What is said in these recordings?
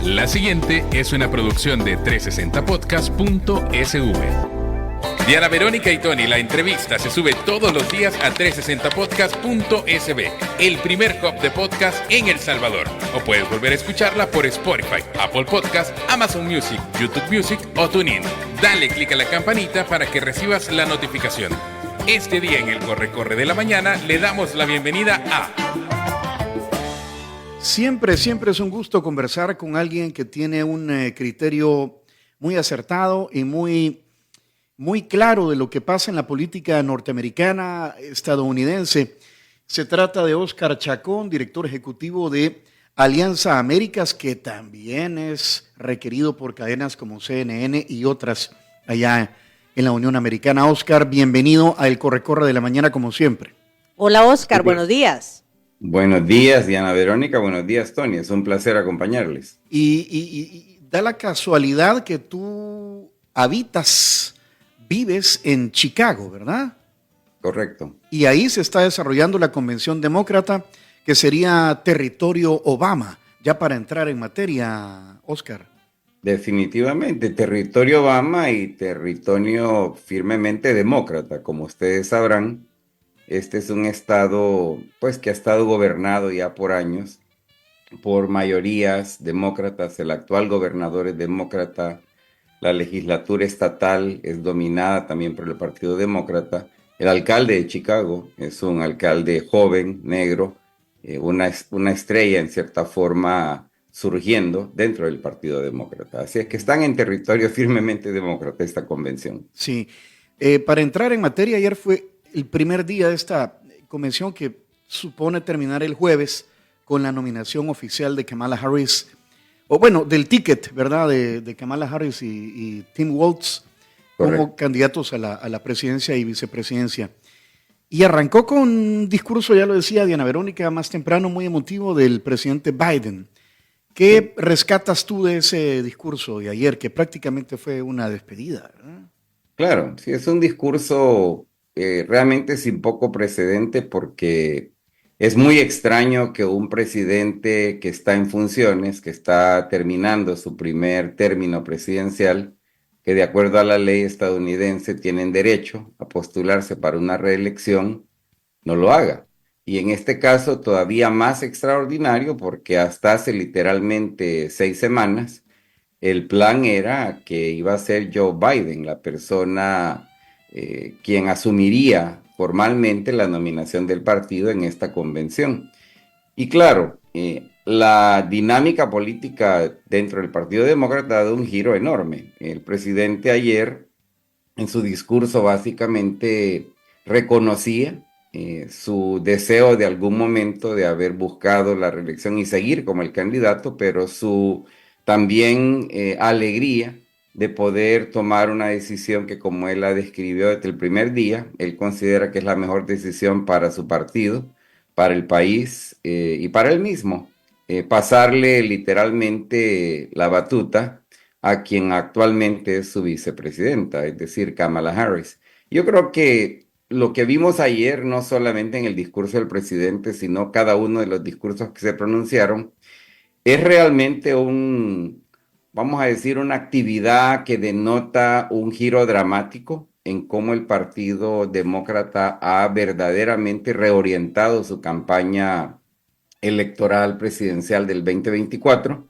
La siguiente es una producción de 360podcast.sv. Diana Verónica y Tony, la entrevista se sube todos los días a 360podcast.sv, el primer hub de podcast en El Salvador. O puedes volver a escucharla por Spotify, Apple Podcast, Amazon Music, YouTube Music o TuneIn. Dale click a la campanita para que recibas la notificación. Este día en el Corre de la Mañana le damos la bienvenida a... Siempre es un gusto conversar con alguien que tiene un criterio muy acertado y muy claro de lo que pasa en la política norteamericana, estadounidense. Se trata de Óscar Chacón, director ejecutivo de Alianza Américas, que también es requerido por cadenas como CNN y otras allá en la Unión Americana. Óscar, bienvenido a El Corre de la Mañana como siempre. Hola Óscar, buenos días. Buenos días, Diana Verónica. Buenos días, Tony. Es un placer acompañarles. Y da la casualidad que tú vives en Chicago, ¿verdad? Correcto. Y ahí se está desarrollando la convención demócrata, que sería territorio Obama, ya para entrar en materia, Óscar. Definitivamente, territorio Obama y territorio firmemente demócrata. Como ustedes sabrán, este es un estado pues que ha estado gobernado ya por años por mayorías demócratas. El actual gobernador es demócrata. La legislatura estatal es dominada también por el Partido Demócrata. El alcalde de Chicago es un alcalde joven, negro, una estrella en cierta forma surgiendo dentro del Partido Demócrata. Así es que están en territorio firmemente demócrata esta convención. Sí. Para entrar en materia, ayer fue el primer día de esta convención que supone terminar el jueves con la nominación oficial de Kamala Harris, o bueno, del ticket, ¿verdad?, de Kamala Harris y Tim Walz como candidatos a la presidencia y vicepresidencia. Y arrancó con un discurso, ya lo decía Diana Verónica más temprano, muy emotivo del presidente Biden. ¿Qué rescatas tú de ese discurso de ayer, que prácticamente fue una despedida, ¿verdad? Claro, sí, es un discurso realmente sin poco precedente, porque es muy extraño que un presidente que está en funciones, que está terminando su primer término presidencial, que de acuerdo a la ley estadounidense tienen derecho a postularse para una reelección, no lo haga. Y en este caso todavía más extraordinario, porque hasta hace literalmente 6 semanas, el plan era que iba a ser Joe Biden la persona quien asumiría formalmente la nominación del partido en esta convención. Y claro, la dinámica política dentro del Partido Demócrata ha dado un giro enorme. El presidente ayer, en su discurso, básicamente reconocía su deseo de algún momento de haber buscado la reelección y seguir como el candidato, pero su también alegría de poder tomar una decisión que, como él la describió desde el primer día, él considera que es la mejor decisión para su partido, para el país y para él mismo. Pasarle literalmente la batuta a quien actualmente es su vicepresidenta, es decir, Kamala Harris. Yo creo que lo que vimos ayer, no solamente en el discurso del presidente, sino cada uno de los discursos que se pronunciaron, es realmente vamos a decir, una actividad que denota un giro dramático en cómo el Partido Demócrata ha verdaderamente reorientado su campaña electoral presidencial del 2024,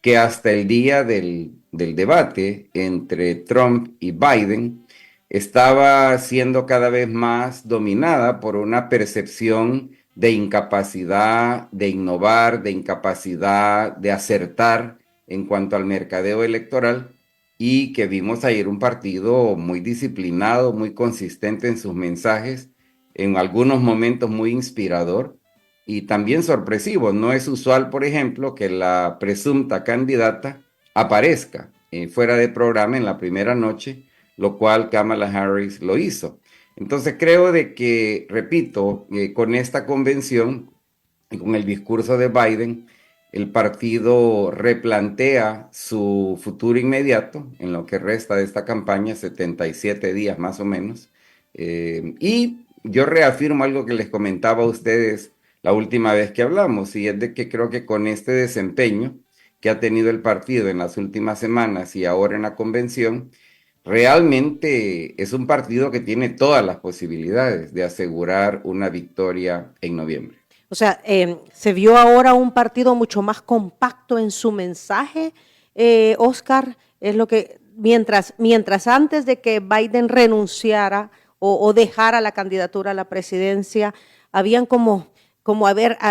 que hasta el día del debate entre Trump y Biden estaba siendo cada vez más dominada por una percepción de incapacidad de innovar, de incapacidad de acertar en cuanto al mercadeo electoral, y que vimos ayer un partido muy disciplinado, muy consistente en sus mensajes, en algunos momentos muy inspirador y también sorpresivo. No es usual, por ejemplo, que la presunta candidata aparezca fuera de programa en la primera noche, lo cual Kamala Harris lo hizo. Entonces creo de que, repito, con esta convención y con el discurso de Biden, el partido replantea su futuro inmediato en lo que resta de esta campaña, 77 días más o menos. Y yo reafirmo algo que les comentaba a ustedes la última vez que hablamos, y es de que creo que con este desempeño que ha tenido el partido en las últimas semanas y ahora en la convención, realmente es un partido que tiene todas las posibilidades de asegurar una victoria en noviembre. O sea, se vio ahora un partido mucho más compacto en su mensaje, Oscar, es lo que, mientras antes de que Biden renunciara o dejara la candidatura a la presidencia, habían como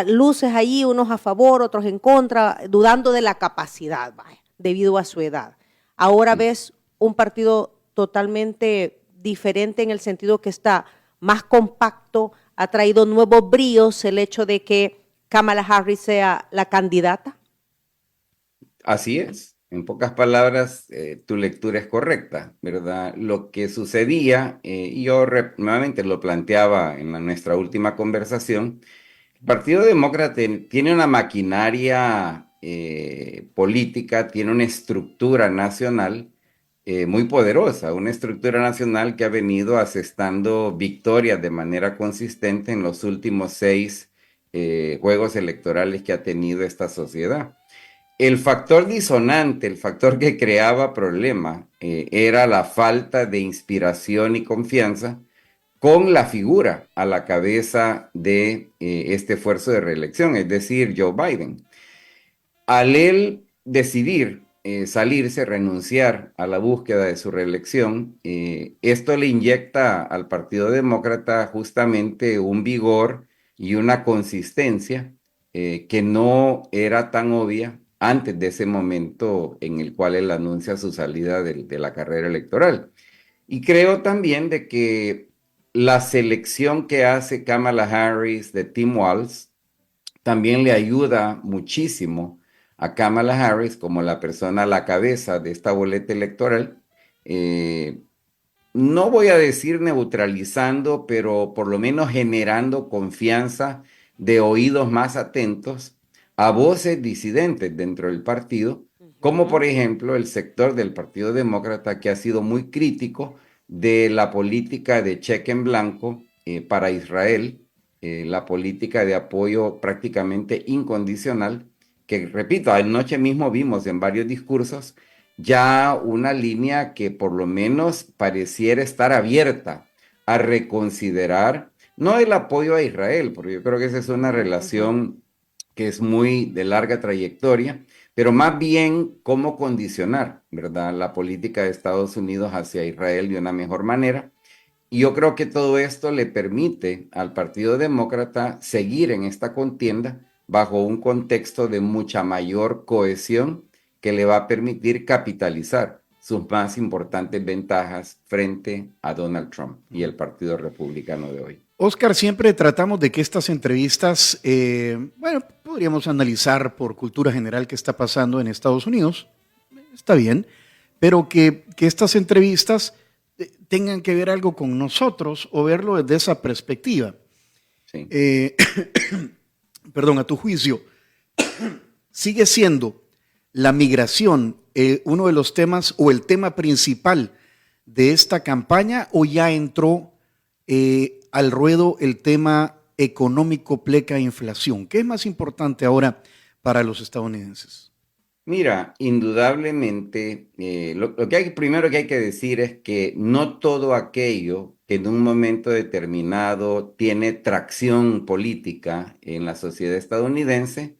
luces allí, unos a favor, otros en contra, dudando de la capacidad, vaya, debido a su edad. Ahora ves un partido totalmente diferente en el sentido que está más compacto, ha traído nuevos bríos el hecho de que Kamala Harris sea la candidata. Así es. En pocas palabras, tu lectura es correcta, ¿verdad? Lo que sucedía, y yo nuevamente lo planteaba en nuestra última conversación, el Partido Demócrata tiene una maquinaria política, tiene una estructura nacional muy poderosa, una estructura nacional que ha venido asestando victorias de manera consistente en los últimos 6 juegos electorales que ha tenido esta sociedad. El factor disonante, el factor que creaba problema, era la falta de inspiración y confianza con la figura a la cabeza de este esfuerzo de reelección, es decir, Joe Biden. Al él decidir salirse, renunciar a la búsqueda de su reelección, esto le inyecta al Partido Demócrata justamente un vigor y una consistencia que no era tan obvia antes de ese momento en el cual él anuncia su salida de la carrera electoral. Y creo también de que la selección que hace Kamala Harris de Tim Walz también le ayuda muchísimo a Kamala Harris como la persona a la cabeza de esta boleta electoral. No voy a decir neutralizando, pero por lo menos generando confianza de oídos más atentos a voces disidentes dentro del partido, como por ejemplo el sector del Partido Demócrata que ha sido muy crítico de la política de cheque en blanco para Israel, la política de apoyo prácticamente incondicional, que repito, anoche mismo vimos en varios discursos ya una línea que por lo menos pareciera estar abierta a reconsiderar, no el apoyo a Israel, porque yo creo que esa es una relación que es muy de larga trayectoria, pero más bien cómo condicionar, ¿verdad?, la política de Estados Unidos hacia Israel de una mejor manera. Y yo creo que todo esto le permite al Partido Demócrata seguir en esta contienda bajo un contexto de mucha mayor cohesión que le va a permitir capitalizar sus más importantes ventajas frente a Donald Trump y el Partido Republicano de hoy. Oscar, siempre tratamos de que estas entrevistas, podríamos analizar por cultura general qué está pasando en Estados Unidos, está bien, pero que estas entrevistas tengan que ver algo con nosotros o verlo desde esa perspectiva. Sí. Perdón, a tu juicio, ¿sigue siendo la migración uno de los temas o el tema principal de esta campaña o ya entró al ruedo el tema económico, pleca, inflación? ¿Qué es más importante ahora para los estadounidenses? Mira, indudablemente, primero que hay que decir es que no todo aquello que en un momento determinado tiene tracción política en la sociedad estadounidense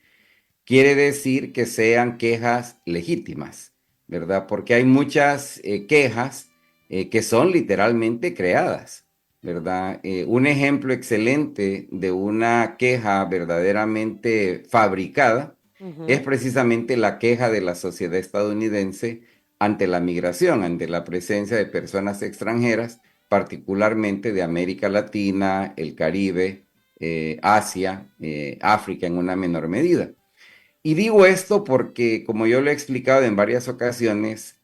quiere decir que sean quejas legítimas, ¿verdad? Porque hay muchas quejas que son literalmente creadas, ¿verdad? Un ejemplo excelente de una queja verdaderamente fabricada es precisamente la queja de la sociedad estadounidense ante la migración, ante la presencia de personas extranjeras, particularmente de América Latina, el Caribe, Asia, África en una menor medida. Y digo esto porque, como yo lo he explicado en varias ocasiones,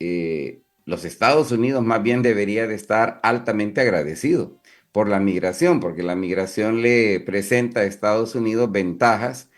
los Estados Unidos más bien debería de estar altamente agradecido por la migración, porque la migración le presenta a Estados Unidos ventajas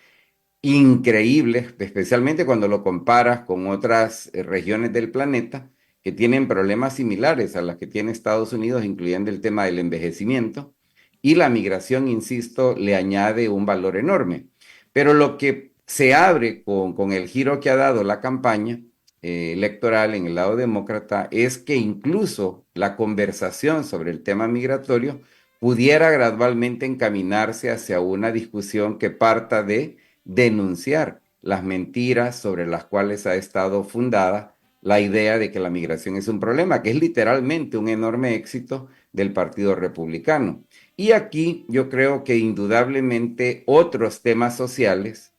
increíbles, especialmente cuando lo comparas con otras regiones del planeta que tienen problemas similares a las que tiene Estados Unidos, incluyendo el tema del envejecimiento, y la migración, insisto, le añade un valor enorme. Pero lo que se abre con el giro que ha dado la campaña electoral en el lado demócrata, es que incluso la conversación sobre el tema migratorio pudiera gradualmente encaminarse hacia una discusión que parta de denunciar las mentiras sobre las cuales ha estado fundada la idea de que la migración es un problema, que es literalmente un enorme éxito del Partido Republicano. Y aquí yo creo que indudablemente otros temas sociales,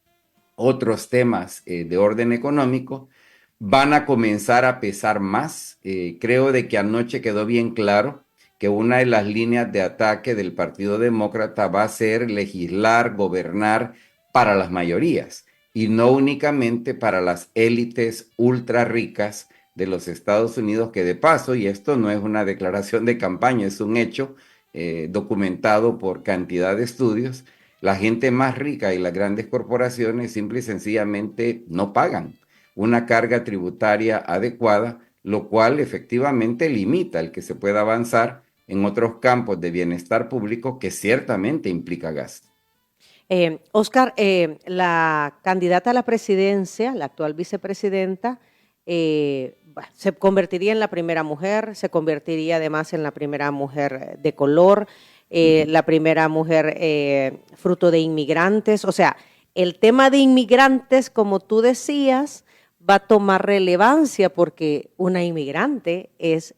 otros temas de orden económico, van a comenzar a pesar más. Creo de que anoche quedó bien claro que una de las líneas de ataque del Partido Demócrata va a ser legislar, gobernar para las mayorías y no únicamente para las élites ultra ricas de los Estados Unidos, que de paso, y esto no es una declaración de campaña, es un hecho documentado por cantidad de estudios, la gente más rica y las grandes corporaciones simple y sencillamente no pagan una carga tributaria adecuada, lo cual efectivamente limita el que se pueda avanzar en otros campos de bienestar público que ciertamente implica gasto. Oscar, la candidata a la presidencia, la actual vicepresidenta, se convertiría en la primera mujer, se convertiría además en la primera mujer de color, la primera mujer fruto de inmigrantes. O sea, el tema de inmigrantes, como tú decías, va a tomar relevancia porque una inmigrante es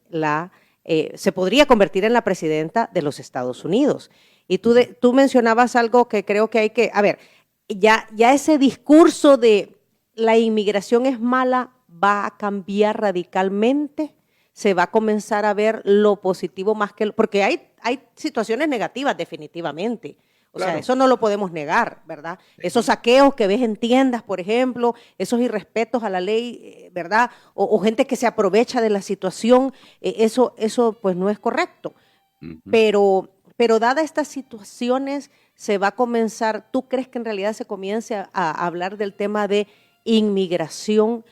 se podría convertir en la presidenta de los Estados Unidos. Y tú mencionabas algo que creo que hay que, a ver, ya ese discurso de la inmigración es mala va a cambiar radicalmente, se va a comenzar a ver lo positivo más que, porque hay situaciones negativas definitivamente. O Claro. sea, eso no lo podemos negar, ¿verdad? Esos saqueos que ves en tiendas, por ejemplo, esos irrespetos a la ley, ¿verdad? O gente que se aprovecha de la situación, eso pues no es correcto. Pero dadas estas situaciones, se va a comenzar, ¿tú crees que en realidad se comience a hablar del tema de inmigración,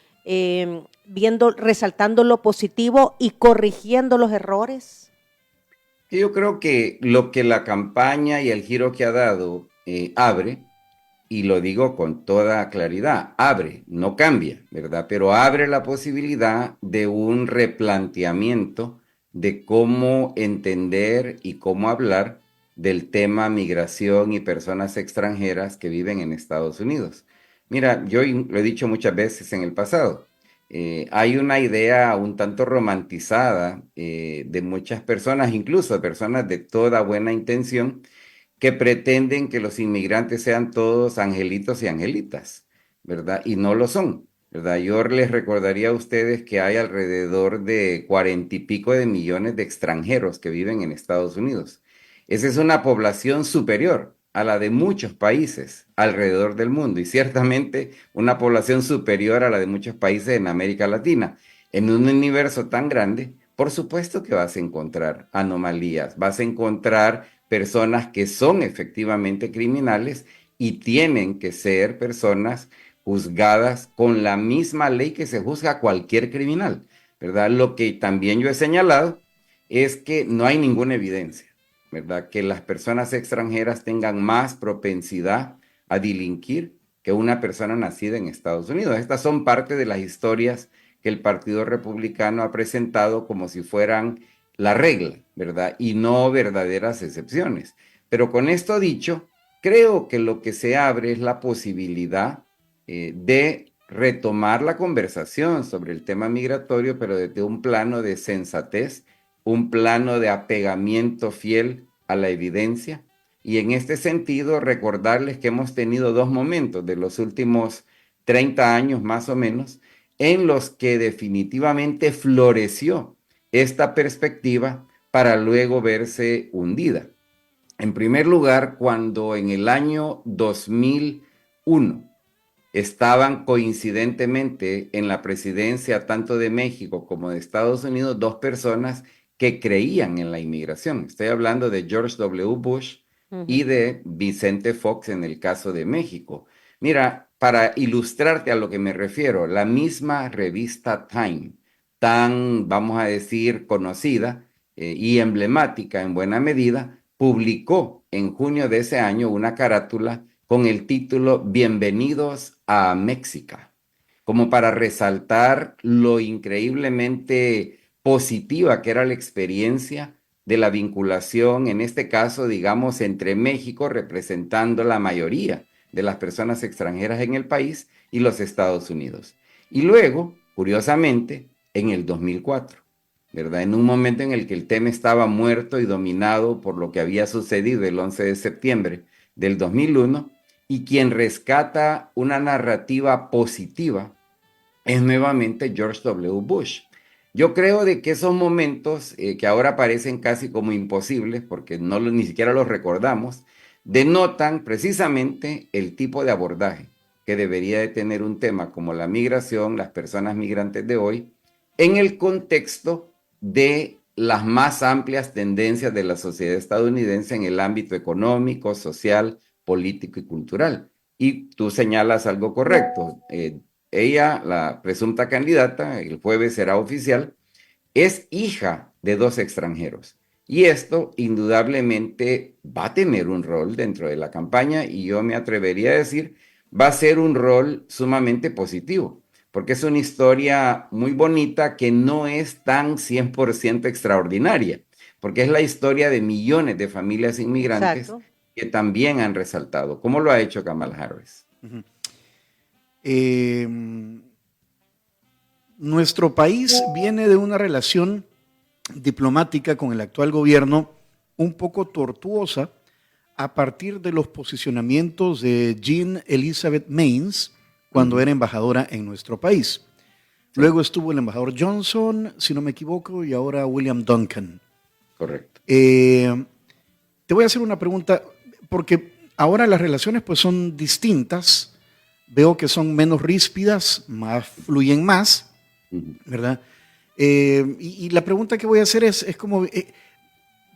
resaltando lo positivo y corrigiendo los errores? Yo creo que lo que la campaña y el giro que ha dado abre, y lo digo con toda claridad, abre, no cambia, ¿verdad? Pero abre la posibilidad de un replanteamiento de cómo entender y cómo hablar del tema migración y personas extranjeras que viven en Estados Unidos. Mira, yo lo he dicho muchas veces en el pasado. Hay una idea un tanto romantizada de muchas personas, incluso personas de toda buena intención, que pretenden que los inmigrantes sean todos angelitos y angelitas, ¿verdad? Y no lo son, ¿verdad? Yo les recordaría a ustedes que hay alrededor de 40 y pico de millones de extranjeros que viven en Estados Unidos. Esa es una población superior a la de muchos países alrededor del mundo y ciertamente una población superior a la de muchos países en América Latina. En un universo tan grande, por supuesto que vas a encontrar anomalías, vas a encontrar personas que son efectivamente criminales y tienen que ser personas juzgadas con la misma ley que se juzga a cualquier criminal, ¿verdad? Lo que también yo he señalado es que no hay ninguna evidencia, ¿verdad? Que las personas extranjeras tengan más propensidad a delinquir que una persona nacida en Estados Unidos. Estas son parte de las historias que el Partido Republicano ha presentado como si fueran la regla, ¿verdad? Y no verdaderas excepciones. Pero con esto dicho, creo que lo que se abre es la posibilidad de retomar la conversación sobre el tema migratorio, pero desde un plano de sensatez, un plano de apegamiento fiel a la evidencia. Y en este sentido, recordarles que hemos tenido dos momentos de los últimos 30 años más o menos, en los que definitivamente floreció esta perspectiva para luego verse hundida. En primer lugar, cuando en el año 2001 estaban coincidentemente en la presidencia tanto de México como de Estados Unidos dos personas que creían en la inmigración. Estoy hablando de George W. Bush y de Vicente Fox en el caso de México. Mira, para ilustrarte a lo que me refiero, la misma revista Time, tan, vamos a decir, conocida y emblemática en buena medida, publicó en junio de ese año una carátula con el título Bienvenidos a México, como para resaltar lo increíblemente positiva que era la experiencia de la vinculación, en este caso, digamos, entre México, representando la mayoría de las personas extranjeras en el país, y los Estados Unidos. Y luego, curiosamente, en el 2004, ¿verdad? En un momento en el que el tema estaba muerto y dominado por lo que había sucedido el 11 de septiembre del 2001, y quien rescata una narrativa positiva es nuevamente George W. Bush. Yo creo de que esos momentos que ahora parecen casi como imposibles, porque ni siquiera los recordamos, denotan precisamente el tipo de abordaje que debería de tener un tema como la migración, las personas migrantes de hoy, en el contexto de las más amplias tendencias de la sociedad estadounidense en el ámbito económico, social, político y cultural. Y tú señalas algo correcto. Ella, la presunta candidata, el jueves será oficial, es hija de 2 extranjeros. Y esto indudablemente va a tener un rol dentro de la campaña, y yo me atrevería a decir, va a ser un rol sumamente positivo, porque es una historia muy bonita que no es tan 100% extraordinaria, porque es la historia de millones de familias inmigrantes. Exacto. Que también han resaltado. ¿Cómo lo ha hecho Kamala Harris? Nuestro país viene de una relación diplomática con el actual gobierno un poco tortuosa a partir de los posicionamientos de Jean Elizabeth Maines cuando era embajadora en nuestro país. Sí. Luego estuvo el embajador Johnson, si no me equivoco, y ahora William Duncan. Correcto. Te voy a hacer una pregunta, porque ahora las relaciones pues son distintas, veo que son menos ríspidas, fluyen más, ¿verdad? Y la pregunta que voy a hacer es como,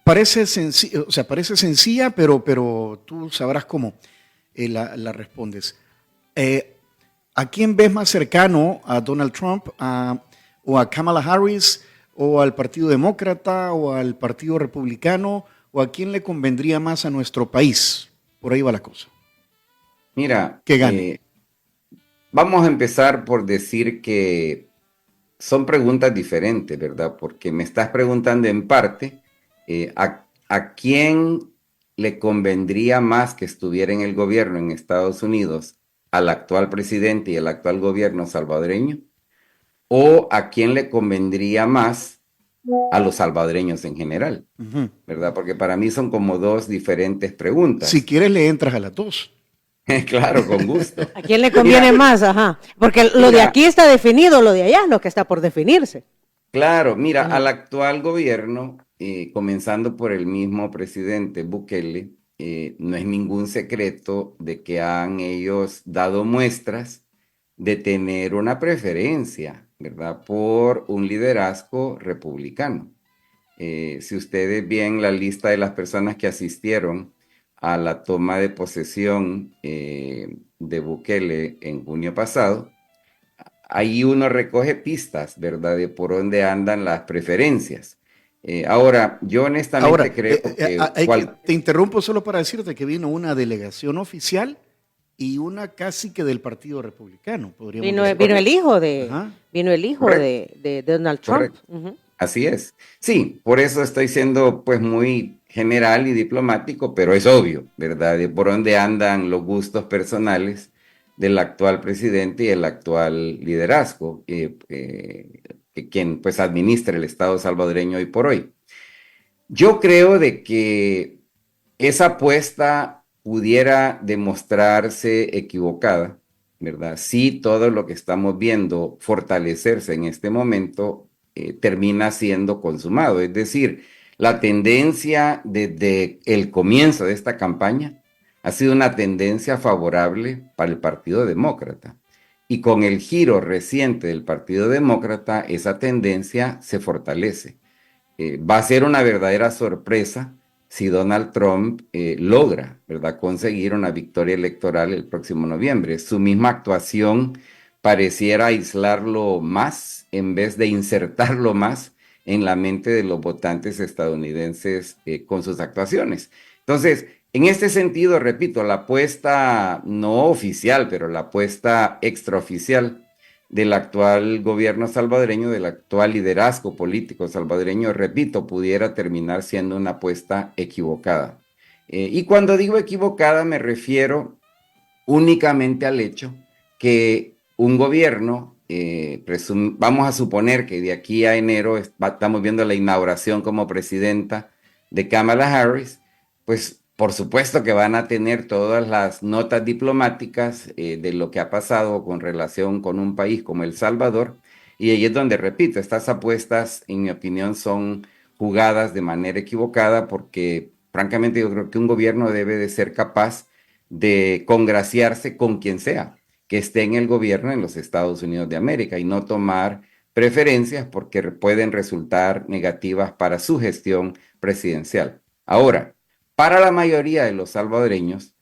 parece sencilla, pero tú sabrás cómo la respondes. ¿A quién ves más cercano? ¿A Donald Trump o a Kamala Harris o al Partido Demócrata o al Partido Republicano? ¿O a quién le convendría más a nuestro país? Por ahí va la cosa. Mira, que gane. Vamos a empezar por decir que son preguntas diferentes, ¿verdad? Porque me estás preguntando en parte a quién le convendría más que estuviera en el gobierno en Estados Unidos, al actual presidente y al actual gobierno salvadoreño, o a quién le convendría más a los salvadoreños en general, ¿verdad? Porque para mí son como 2 diferentes preguntas. Si quieres le entras a las 2. Claro, con gusto. ¿A quién le conviene más? Ajá. Porque lo de aquí está definido, lo de allá es lo que está por definirse. Claro, mira, al actual gobierno, comenzando por el mismo presidente Bukele, no es ningún secreto de que han ellos dado muestras de tener una preferencia, ¿verdad?, por un liderazgo republicano. Si ustedes ven la lista de las personas que asistieron a la toma de posesión de Bukele en junio pasado, ahí uno recoge pistas, ¿verdad?, de por dónde andan las preferencias. Ahora, yo honestamente creo que... Te interrumpo solo para decirte que vino una delegación oficial y una casi que del Partido Republicano. Vino el hijo de Donald Trump. Así es. Sí, por eso estoy siendo pues muy general y diplomático, pero es obvio, ¿verdad?, de por dónde andan los gustos personales del actual presidente y el actual liderazgo, quien pues administra el Estado salvadoreño hoy por hoy. Yo creo de que esa apuesta pudiera demostrarse equivocada, ¿verdad? Si todo lo que estamos viendo fortalecerse en este momento termina siendo consumado. Es decir, la tendencia desde el comienzo de esta campaña ha sido una tendencia favorable para el Partido Demócrata. Y con el giro reciente del Partido Demócrata, esa tendencia se fortalece. Va a ser una verdadera sorpresa si Donald Trump logra, ¿verdad?, conseguir una victoria electoral el próximo noviembre. Su misma actuación pareciera aislarlo más en vez de insertarlo más en la mente de los votantes estadounidenses con sus actuaciones. Entonces, En este sentido, repito, la apuesta no oficial, pero la apuesta extraoficial del actual gobierno salvadoreño, del actual liderazgo político salvadoreño, repito, pudiera terminar siendo una apuesta equivocada. Y cuando digo equivocada me refiero únicamente al hecho que un gobierno, vamos a suponer que de aquí a enero estamos viendo la inauguración como presidenta de Kamala Harris, pues por supuesto que van a tener todas las notas diplomáticas de lo que ha pasado con relación con un país como El Salvador, y ahí es donde, repito, estas apuestas, en mi opinión, son jugadas de manera equivocada porque, francamente, yo creo que un gobierno debe de ser capaz de congraciarse con quien sea que esté en el gobierno en los Estados Unidos de América y no tomar preferencias porque pueden resultar negativas para su gestión presidencial. Ahora, para la mayoría de los salvadoreños,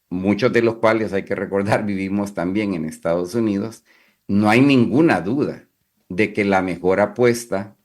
muchos de los cuales hay que recordar vivimos también en Estados Unidos, no hay ninguna duda de que la mejor apuesta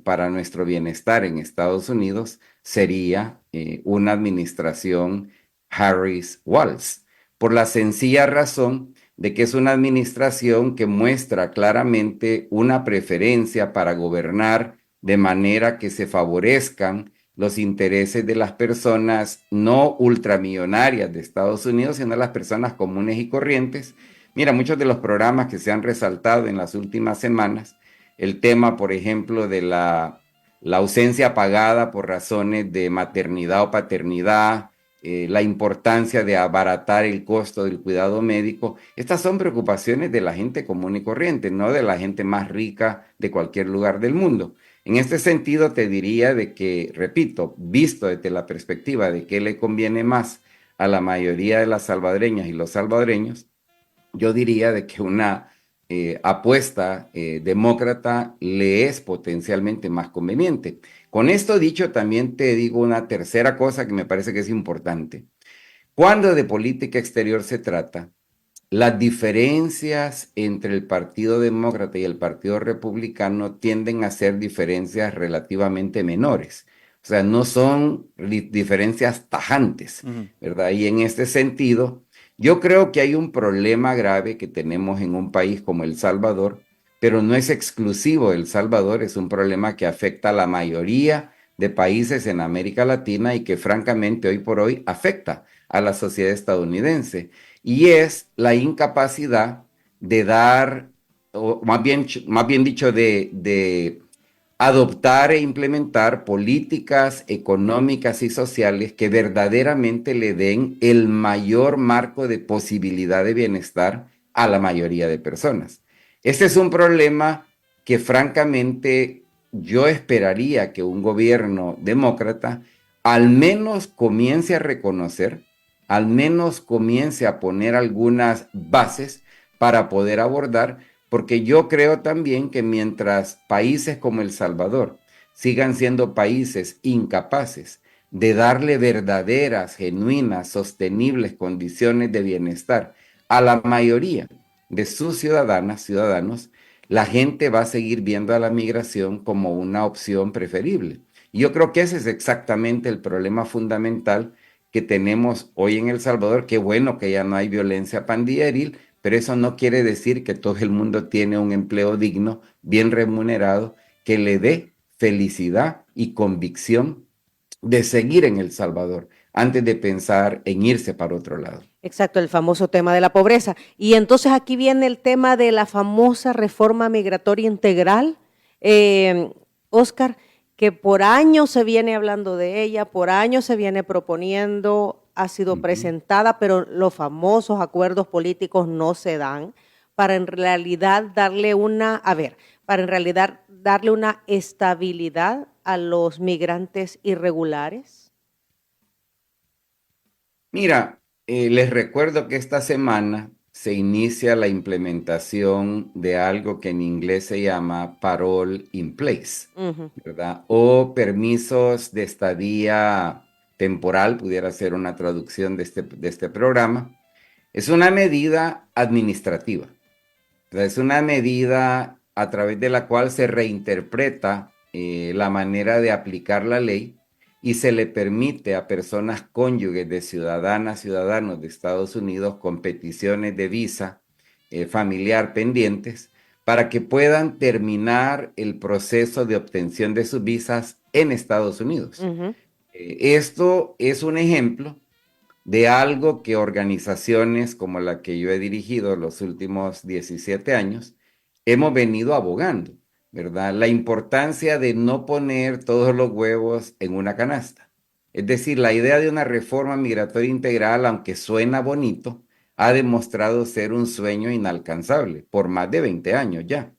para nuestro bienestar en Estados Unidos sería una administración Harris-Walz, por la sencilla razón de que es una administración que muestra claramente una preferencia para gobernar de manera que se favorezcan los intereses de las personas no ultramillonarias de Estados Unidos, sino las personas comunes y corrientes. Mira, muchos de los programas que se han resaltado en las últimas semanas, el tema, por ejemplo, de la ausencia pagada por razones de maternidad o paternidad, la importancia de abaratar el costo del cuidado médico, estas son preocupaciones de la gente común y corriente, no de la gente más rica de cualquier lugar del mundo. En este sentido, te diría de que, repito, visto desde la perspectiva de qué le conviene más a la mayoría de las salvadoreñas y los salvadoreños, yo diría de que una apuesta demócrata le es potencialmente más conveniente. Con esto dicho, también te digo una tercera cosa que me parece que es importante. Cuando de política exterior se trata, las diferencias entre el Partido Demócrata y el Partido Republicano tienden a ser diferencias relativamente menores. O sea, no son diferencias tajantes, ¿verdad? Y en este sentido, yo creo que hay un problema grave que tenemos en un país como El Salvador, pero no es exclusivo de El Salvador, es un problema que afecta a la mayoría de países en América Latina y que francamente hoy por hoy afecta a la sociedad estadounidense. Y es la incapacidad de dar, o más bien dicho, de adoptar e implementar políticas económicas y sociales que verdaderamente le den el mayor marco de posibilidad de bienestar a la mayoría de personas. Este es un problema que francamente yo esperaría que un gobierno demócrata al menos comience a reconocer, al menos comience a poner algunas bases para poder abordar, porque yo creo también que mientras países como El Salvador sigan siendo países incapaces de darle verdaderas, genuinas, sostenibles condiciones de bienestar a la mayoría de sus ciudadanos, la gente va a seguir viendo a la migración como una opción preferible. Y yo creo que ese es exactamente el problema fundamental que tenemos hoy en El Salvador. Qué bueno que ya no hay violencia pandilleril, pero eso no quiere decir que todo el mundo tiene un empleo digno, bien remunerado, que le dé felicidad y convicción de seguir en El Salvador antes de pensar en irse para otro lado. Exacto, el famoso tema de la pobreza. Y entonces aquí viene el tema de la famosa reforma migratoria integral, Oscar, que por años se viene hablando de ella, por años se viene proponiendo, ha sido presentada, pero los famosos acuerdos políticos no se dan para en realidad darle una estabilidad a los migrantes irregulares. Mira, les recuerdo que esta semana se inicia la implementación de algo que en inglés se llama Parole in Place, ¿verdad? O permisos de estadía temporal, pudiera ser una traducción de este programa. Es una medida administrativa, ¿verdad? Es una medida a través de la cual se reinterpreta la manera de aplicar la ley y se le permite a personas cónyuges de ciudadanos de Estados Unidos con peticiones de visa familiar pendientes para que puedan terminar el proceso de obtención de sus visas en Estados Unidos. Ujú. Esto es un ejemplo de algo que organizaciones como la que yo he dirigido los últimos 17 años hemos venido abogando, ¿verdad? La importancia de no poner todos los huevos en una canasta. Es decir, la idea de una reforma migratoria integral, aunque suena bonito, ha demostrado ser un sueño inalcanzable por más de 20 años ya.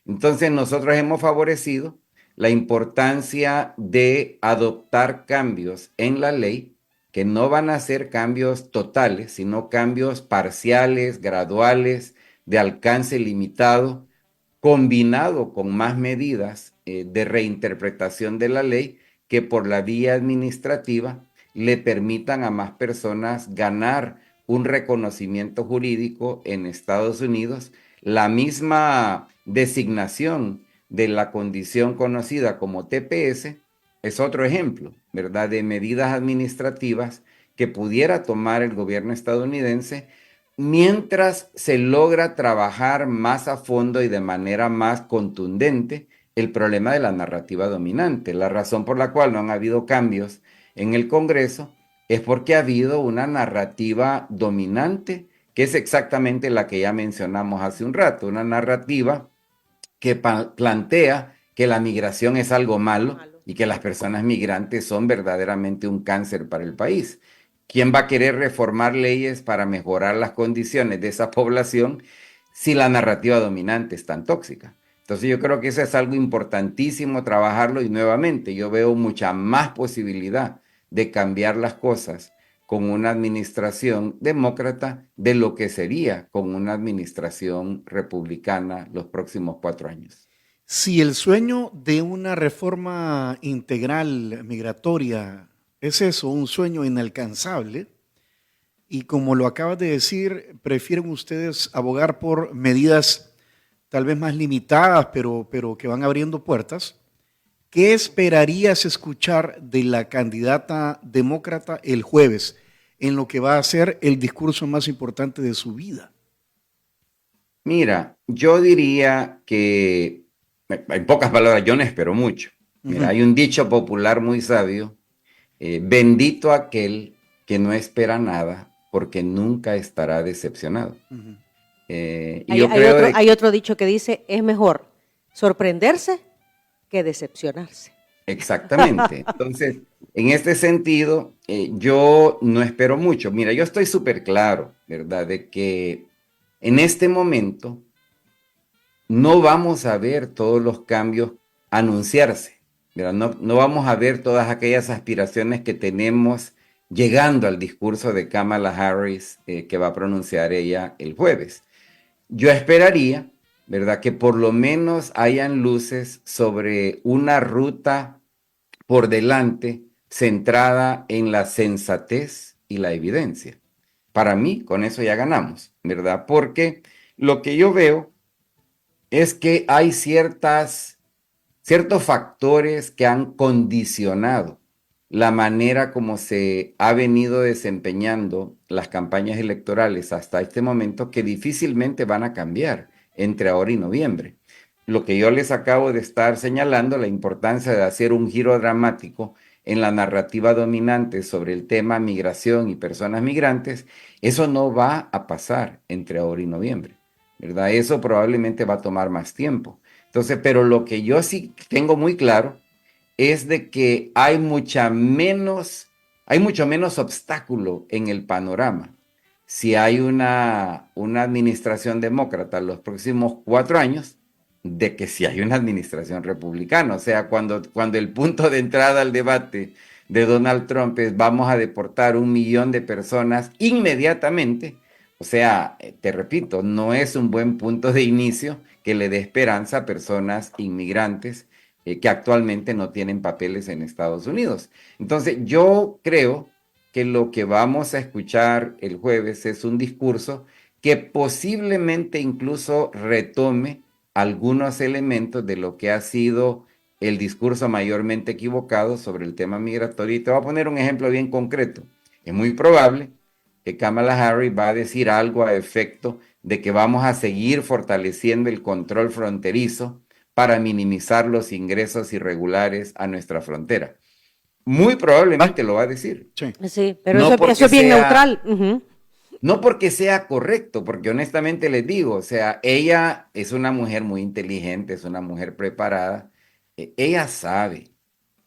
Entonces nosotros hemos favorecido la importancia de adoptar cambios en la ley que no van a ser cambios totales, sino cambios parciales, graduales, de alcance limitado, combinado con más medidas de reinterpretación de la ley que por la vía administrativa le permitan a más personas ganar un reconocimiento jurídico en Estados Unidos, la misma designación de la condición conocida como TPS es otro ejemplo, ¿verdad?, de medidas administrativas que pudiera tomar el gobierno estadounidense mientras se logra trabajar más a fondo y de manera más contundente el problema de la narrativa dominante. La razón por la cual no han habido cambios en el Congreso es porque ha habido una narrativa dominante que es exactamente la que ya mencionamos hace un rato, una narrativa que plantea que la migración es algo malo y que las personas migrantes son verdaderamente un cáncer para el país. ¿Quién va a querer reformar leyes para mejorar las condiciones de esa población si la narrativa dominante es tan tóxica? Entonces yo creo que eso es algo importantísimo trabajarlo y nuevamente yo veo mucha más posibilidad de cambiar las cosas con una administración demócrata de lo que sería con una administración republicana los próximos 4 años. Si el sueño de una reforma integral migratoria es eso, un sueño inalcanzable, y como lo acabas de decir, prefieren ustedes abogar por medidas tal vez más limitadas, pero que van abriendo puertas, ¿qué esperarías escuchar de la candidata demócrata el jueves en lo que va a ser el discurso más importante de su vida? Mira, yo diría que, en pocas palabras, yo no espero mucho. Mira, hay un dicho popular muy sabio, bendito aquel que no espera nada, porque nunca estará decepcionado. Hay otro dicho que dice, es mejor sorprenderse que decepcionarse. Exactamente. Entonces, en este sentido, yo no espero mucho. Mira, yo estoy súper claro, ¿verdad?, de que en este momento no vamos a ver todos los cambios anunciarse, ¿verdad? No vamos a ver todas aquellas aspiraciones que tenemos llegando al discurso de Kamala Harris que va a pronunciar ella el jueves. Yo esperaría, ¿verdad?, que por lo menos hayan luces sobre una ruta por delante centrada en la sensatez y la evidencia. Para mí, con eso ya ganamos, ¿verdad? Porque lo que yo veo es que hay ciertos factores que han condicionado la manera como se ha venido desempeñando las campañas electorales hasta este momento que difícilmente van a cambiar entre ahora y noviembre. Lo que yo les acabo de estar señalando, la importancia de hacer un giro dramático en la narrativa dominante sobre el tema migración y personas migrantes, eso no va a pasar entre ahora y noviembre, ¿verdad? Eso probablemente va a tomar más tiempo. Entonces, pero lo que yo sí tengo muy claro es de que hay mucho menos obstáculo en el panorama si hay una administración demócrata los próximos 4 años de que si hay una administración republicana. O sea, cuando el punto de entrada al debate de Donald Trump es vamos a deportar 1 millón de personas inmediatamente, o sea, te repito, no es un buen punto de inicio que le dé esperanza a personas inmigrantes que actualmente no tienen papeles en Estados Unidos. Entonces, yo creo que lo que vamos a escuchar el jueves es un discurso que posiblemente incluso retome algunos elementos de lo que ha sido el discurso mayormente equivocado sobre el tema migratorio. Y te voy a poner un ejemplo bien concreto. Es muy probable que Kamala Harris va a decir algo a efecto de que vamos a seguir fortaleciendo el control fronterizo para minimizar los ingresos irregulares a nuestra frontera. Muy probablemente lo va a decir. Sí. Sí, pero No eso es bien neutral. Ujú. No porque sea correcto, porque honestamente les digo, o sea, ella es una mujer muy inteligente, es una mujer preparada. Ella sabe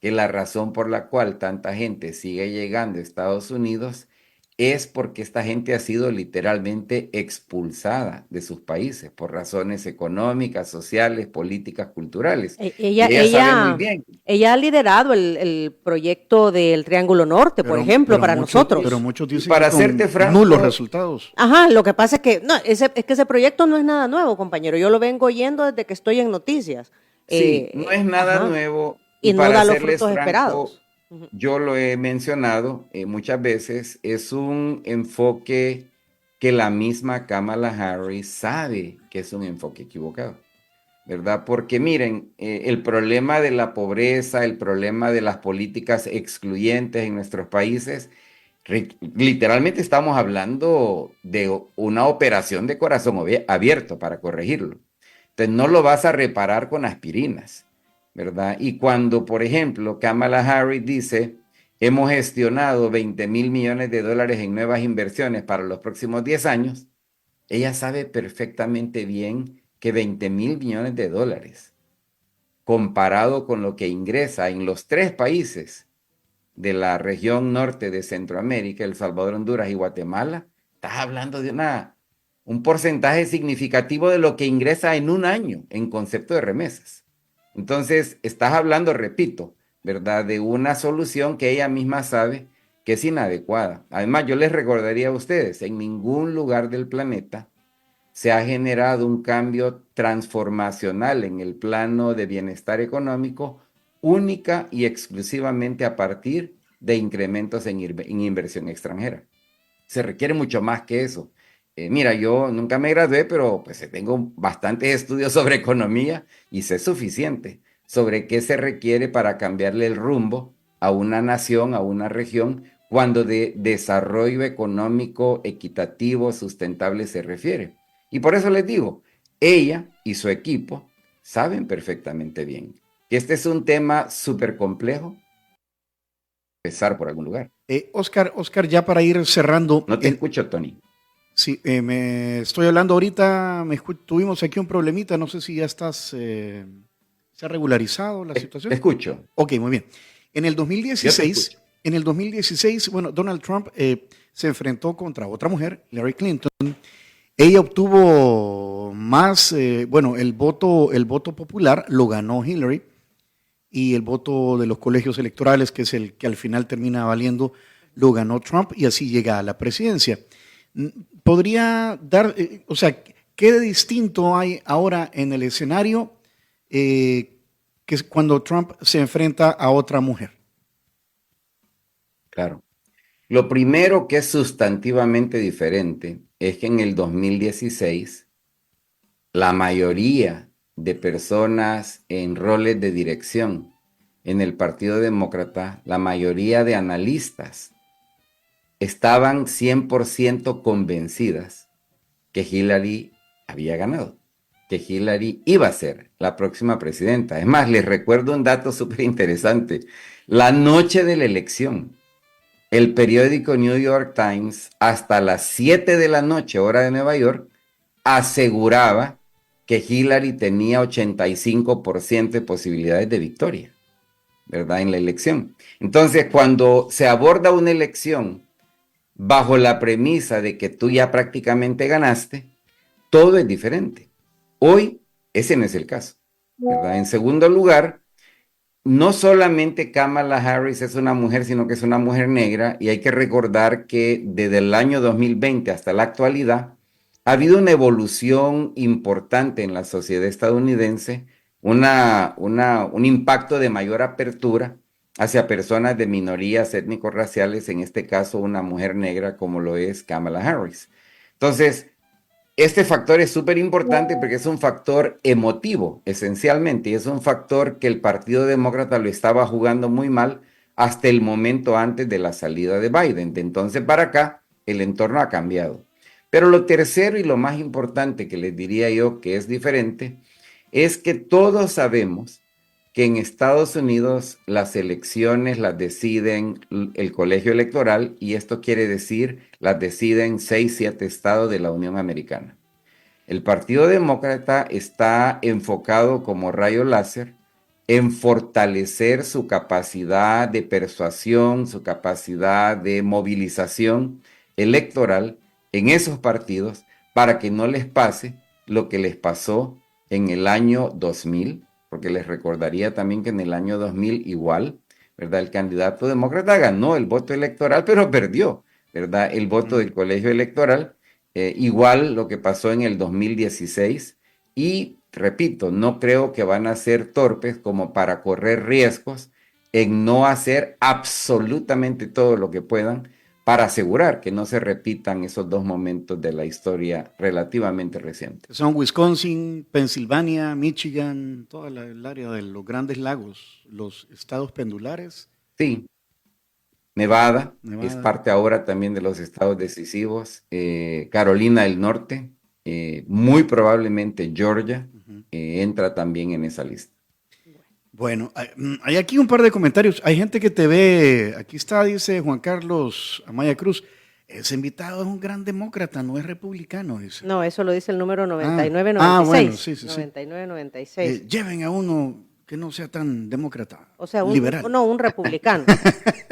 que la razón por la cual tanta gente sigue llegando a Estados Unidos es porque esta gente ha sido literalmente expulsada de sus países por razones económicas, sociales, políticas, culturales. Y ella sabe muy bien. Ella ha liderado el proyecto del Triángulo Norte, por ejemplo, para nosotros. Pero muchos dicen Para que con serte franco, nulos resultados. Ajá, lo que pasa es que no, es que ese proyecto no es nada nuevo, compañero. Yo lo vengo oyendo desde que estoy en noticias. Sí, no es nada ajá. nuevo. Y no para da los serles frutos franco, esperados. yo lo he mencionado muchas veces, es un enfoque que la misma Kamala Harris sabe que es un enfoque equivocado, ¿verdad? Porque miren, el problema de la pobreza, el problema de las políticas excluyentes en nuestros países, literalmente estamos hablando de una operación de corazón abierto para corregirlo. Entonces no lo vas a reparar con aspirinas, ¿verdad? Y cuando, por ejemplo, Kamala Harris dice, hemos gestionado 20 mil millones de dólares en nuevas inversiones para los próximos 10 años, ella sabe perfectamente bien que 20 mil millones de dólares, comparado con lo que ingresa en los 3 países de la región norte de Centroamérica, El Salvador, Honduras y Guatemala, estás hablando de un porcentaje significativo de lo que ingresa en un año en concepto de remesas. Entonces, estás hablando, repito, ¿verdad?, de una solución que ella misma sabe que es inadecuada. Además, yo les recordaría a ustedes, en ningún lugar del planeta se ha generado un cambio transformacional en el plano de bienestar económico única y exclusivamente a partir de incrementos en inversión extranjera. Se requiere mucho más que eso. Mira, yo nunca me gradué, pero pues tengo bastantes estudios sobre economía y sé suficiente sobre qué se requiere para cambiarle el rumbo a una nación, a una región, cuando de desarrollo económico equitativo, sustentable se refiere. Y por eso les digo, ella y su equipo saben perfectamente bien que este es un tema súper complejo. Empezar por algún lugar. Oscar, ya para ir cerrando. No te escucho, Tony. Sí, me estoy hablando ahorita, tuvimos aquí un problemita, no sé si ya se ha regularizado la situación. Te escucho. Ok, muy bien. En el 2016, bueno, Donald Trump se enfrentó contra otra mujer, Hillary Clinton. Ella obtuvo más, el voto popular lo ganó Hillary y el voto de los colegios electorales, que es el que al final termina valiendo, lo ganó Trump y así llega a la presidencia. ¿Podría dar, qué de distinto hay ahora en el escenario que es cuando Trump se enfrenta a otra mujer? Claro. Lo primero que es sustantivamente diferente es que en el 2016 la mayoría de personas en roles de dirección en el Partido Demócrata, la mayoría de analistas estaban 100% convencidas que Hillary había ganado, que Hillary iba a ser la próxima presidenta. Es más, les recuerdo un dato súper interesante. La noche de la elección, el periódico New York Times, hasta las 7 de la noche, hora de Nueva York, aseguraba que Hillary tenía 85% de posibilidades de victoria, ¿verdad?, en la elección. Entonces, cuando se aborda una elección bajo la premisa de que tú ya prácticamente ganaste, todo es diferente. Hoy, ese no es el caso, ¿verdad? En segundo lugar, no solamente Kamala Harris es una mujer, sino que es una mujer negra, y hay que recordar que desde el año 2020 hasta la actualidad ha habido una evolución importante en la sociedad estadounidense, un impacto de mayor apertura hacia personas de minorías étnico-raciales, en este caso una mujer negra como lo es Kamala Harris. Entonces, Este factor es súper importante porque es un factor emotivo, esencialmente, y es un factor que el Partido Demócrata lo estaba jugando muy mal hasta el momento antes de la salida de Biden. De entonces para acá, el entorno ha cambiado. Pero lo tercero y lo más importante que les diría yo que es diferente es que todos sabemos que en Estados Unidos las elecciones las deciden el colegio electoral y esto quiere decir las deciden 6, 7 estados de la Unión Americana. El Partido Demócrata está enfocado como rayo láser en fortalecer su capacidad de persuasión, su capacidad de movilización electoral en esos partidos para que no les pase lo que les pasó en el año 2000, porque les recordaría también que en el año 2000 igual, ¿verdad? El candidato demócrata ganó el voto electoral, pero perdió, ¿verdad? El voto del colegio electoral, igual lo que pasó en el 2016 y repito, no creo que van a ser torpes como para correr riesgos en no hacer absolutamente todo lo que puedan para asegurar que no se repitan esos dos momentos de la historia relativamente reciente. Son Wisconsin, Pensilvania, Michigan, toda el área de los Grandes Lagos, los estados pendulares. Sí, Nevada es Nevada. parte ahora también de los estados decisivos, Carolina del Norte, muy probablemente Georgia entra también en esa lista. Bueno, hay aquí un par de comentarios. Hay gente que te ve, aquí está, dice Juan Carlos Amaya Cruz, ese invitado es un gran demócrata, no es republicano, dice. No, eso lo dice el número 9996. bueno, sí. 9996. Lleven a uno que no sea tan demócrata, O sea, liberal. un republicano.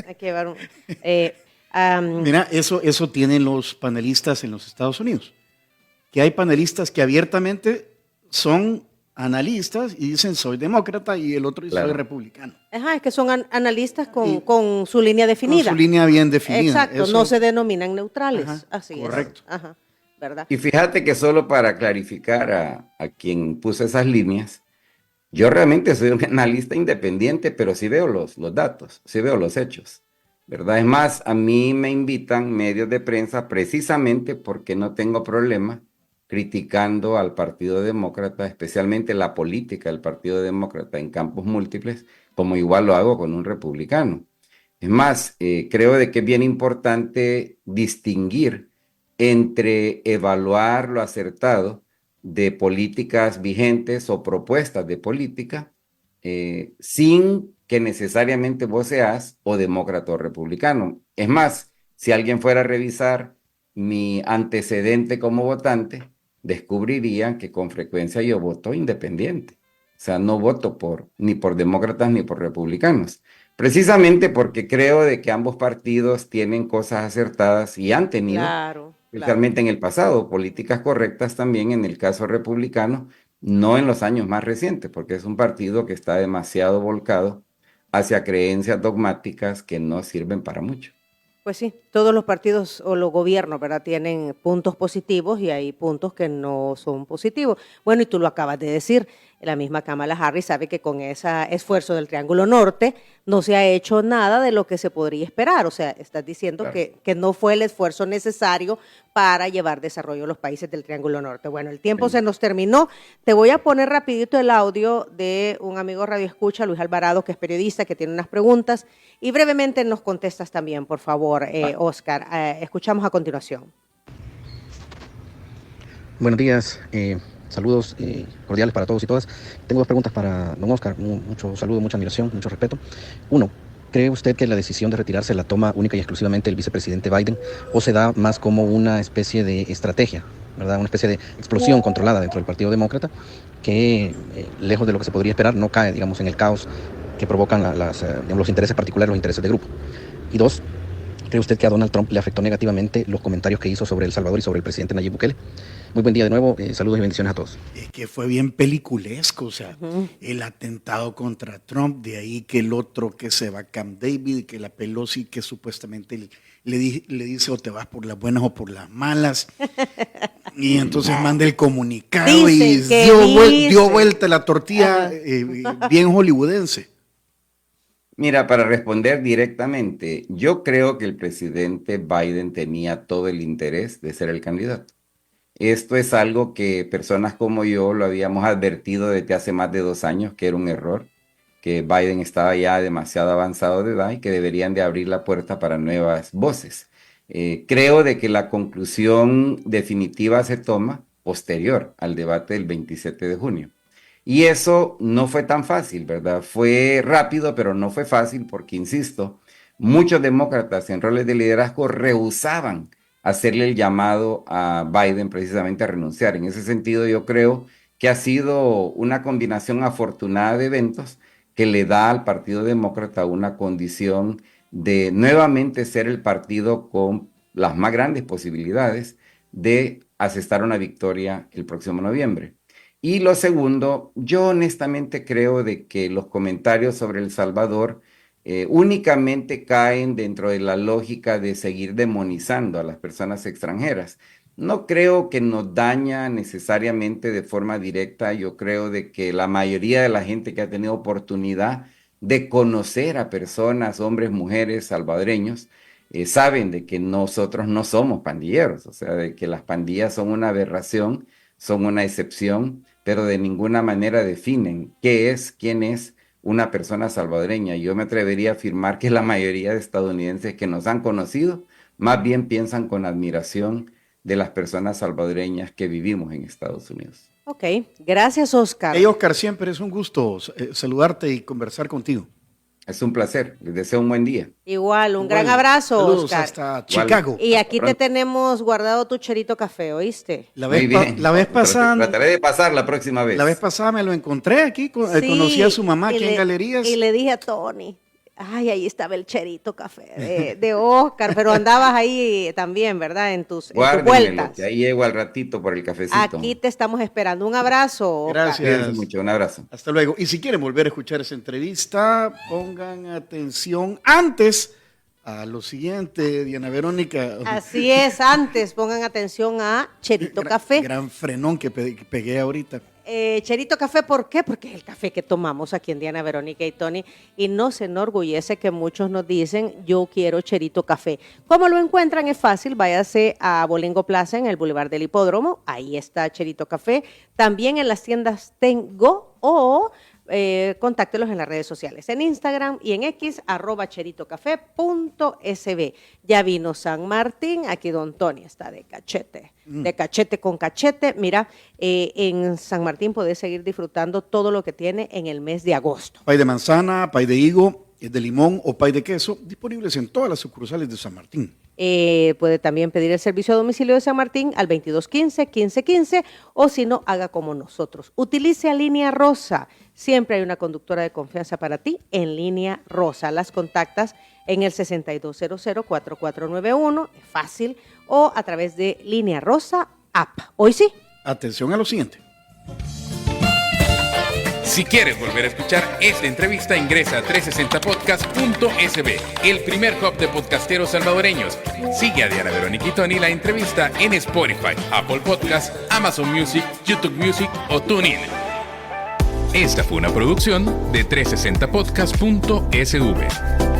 Hay que llevar un... Mira, eso tienen los panelistas en los Estados Unidos, que hay panelistas que abiertamente son analistas y dicen soy demócrata y el otro dice soy republicano. Ajá, es que son analistas con su línea definida. Con su línea bien definida. Exacto, no se denominan neutrales. Ajá, así correcto. es. Ajá, ¿verdad? Y fíjate que solo para clarificar a quien puso esas líneas, yo realmente soy un analista independiente, pero sí veo los datos, sí veo los hechos, ¿verdad? Es más, a mí me invitan medios de prensa precisamente porque no tengo problema criticando al Partido Demócrata, especialmente la política del Partido Demócrata en campos múltiples, como igual lo hago con un republicano. Es más, creo de que es bien importante distinguir entre evaluar lo acertado de políticas vigentes o propuestas de política sin que necesariamente vos seas o demócrata o republicano. Es más, si alguien fuera a revisar mi antecedente como votante, descubrirían que con frecuencia yo voto independiente. O sea, no voto ni por demócratas ni por republicanos. Precisamente porque creo de que ambos partidos tienen cosas acertadas y han tenido, especialmente en el pasado, políticas correctas también en el caso republicano, no en los años más recientes, porque es un partido que está demasiado volcado hacia creencias dogmáticas que no sirven para mucho. Pues sí, todos los partidos o los gobiernos, ¿verdad?, tienen puntos positivos y hay puntos que no son positivos. Bueno, y tú lo acabas de decir, la misma Kamala Harris sabe que con ese esfuerzo del Triángulo Norte no se ha hecho nada de lo que se podría esperar. O sea, estás diciendo que no fue el esfuerzo necesario para llevar desarrollo a los países del Triángulo Norte. Bueno, el tiempo se nos terminó. Te voy a poner rapidito el audio de un amigo Radio Escucha, Luis Alvarado, que es periodista, que tiene unas preguntas. Y brevemente nos contestas también, por favor, Oscar. Escuchamos a continuación. Buenos días. Saludos cordiales para todos y todas. Tengo dos preguntas para don Oscar. Mucho saludo, mucha admiración, mucho respeto. Uno, ¿cree usted que la decisión de retirarse la toma única y exclusivamente el vicepresidente Biden o se da más como una especie de estrategia, ¿verdad? Una especie de explosión controlada dentro del Partido Demócrata que, lejos de lo que se podría esperar, no cae, digamos, en el caos que provocan los intereses particulares, los intereses de grupo? Y dos, ¿cree usted que a Donald Trump le afectó negativamente los comentarios que hizo sobre El Salvador y sobre el presidente Nayib Bukele? Muy buen día de nuevo, saludos y bendiciones a todos. Es que fue bien peliculesco, o sea, el atentado contra Trump, de ahí que el otro que se va a Camp David, que la Pelosi que supuestamente le dice o te vas por las buenas o por las malas, y entonces manda el comunicado y dio vuelta la tortilla bien hollywoodense. Mira, para responder directamente, yo creo que el presidente Biden tenía todo el interés de ser el candidato. Esto es algo que personas como yo lo habíamos advertido desde hace más de 2 años, que era un error, que Biden estaba ya demasiado avanzado de edad y que deberían de abrir la puerta para nuevas voces. Creo de que la conclusión definitiva se toma posterior al debate del 27 de junio. Y eso no fue tan fácil, ¿verdad? Fue rápido, pero no fue fácil porque, insisto, muchos demócratas en roles de liderazgo rehusaban hacerle el llamado a Biden precisamente a renunciar. En ese sentido, yo creo que ha sido una combinación afortunada de eventos que le da al Partido Demócrata una condición de nuevamente ser el partido con las más grandes posibilidades de asestar una victoria el próximo noviembre. Y lo segundo, yo honestamente creo de que los comentarios sobre El Salvador únicamente caen dentro de la lógica de seguir demonizando a las personas extranjeras. No creo que nos daña necesariamente de forma directa. Yo creo de que la mayoría de la gente que ha tenido oportunidad de conocer a personas, hombres, mujeres, salvadoreños, saben de que nosotros no somos pandilleros, o sea, de que las pandillas son una aberración, son una excepción, pero de ninguna manera definen quién es una persona salvadoreña. Yo me atrevería a afirmar que la mayoría de estadounidenses que nos han conocido más bien piensan con admiración de las personas salvadoreñas que vivimos en Estados Unidos. Ok, gracias, Oscar. Hey, Oscar, siempre es un gusto saludarte y conversar contigo. Es un placer, les deseo un buen día. Igual, un gran abrazo, Saludos Oscar. hasta Chicago. Y aquí Pronto. te tenemos guardado tu Cherito Café, ¿oíste? La Muy bien. vez pasada, Trataré de pasar la próxima vez. la vez pasada me lo encontré aquí, Sí, conocí a su mamá y aquí en Galerías. Y le dije a Tony, ay, ahí estaba el Cherito Café de Oscar, pero andabas ahí también, ¿verdad? En tus Guárdenmelo, vueltas. que ahí llego al ratito por el cafecito. Aquí te estamos esperando. Un abrazo, Oscar. Gracias. Cuídense mucho, un abrazo. Hasta luego. Y si quieren volver a escuchar esa entrevista, pongan atención antes a lo siguiente, Diana Verónica. Así es, antes pongan atención a Cherito Café. Gran frenón que pegué ahorita. Cherito Café, ¿por qué? Porque es el café que tomamos aquí en Diana Verónica y Tony y nos enorgullece que muchos nos dicen, yo quiero Cherito Café. ¿Cómo lo encuentran? Es fácil, váyase a Bolingo Plaza en el Boulevard del Hipódromo, ahí está Cherito Café. También en las tiendas Tengo o contáctelos en las redes sociales, en Instagram y en X, @cheritocafé.sb. Ya vino San Martín, aquí don Tony está de cachete con cachete. Mira, en San Martín podés seguir disfrutando todo lo que tiene en el mes de agosto. Pay de manzana, pay de higo, de limón o pay de queso, disponibles en todas las sucursales de San Martín. Puede también pedir el servicio a domicilio de San Martín al 2215-1515 o si no, haga como nosotros. Utilice a Línea Rosa. Siempre hay una conductora de confianza para ti en Línea Rosa. Las contactas en el 6200-4491, es fácil, o a través de Línea Rosa App. Hoy sí. Atención a lo siguiente. Si quieres volver a escuchar esta entrevista, ingresa a 360podcast.sb, el primer hub de podcasteros salvadoreños. Sigue a Diana Verónica y Tony la entrevista en Spotify, Apple Podcasts, Amazon Music, YouTube Music o TuneIn. Esta fue una producción de 360podcast.sv.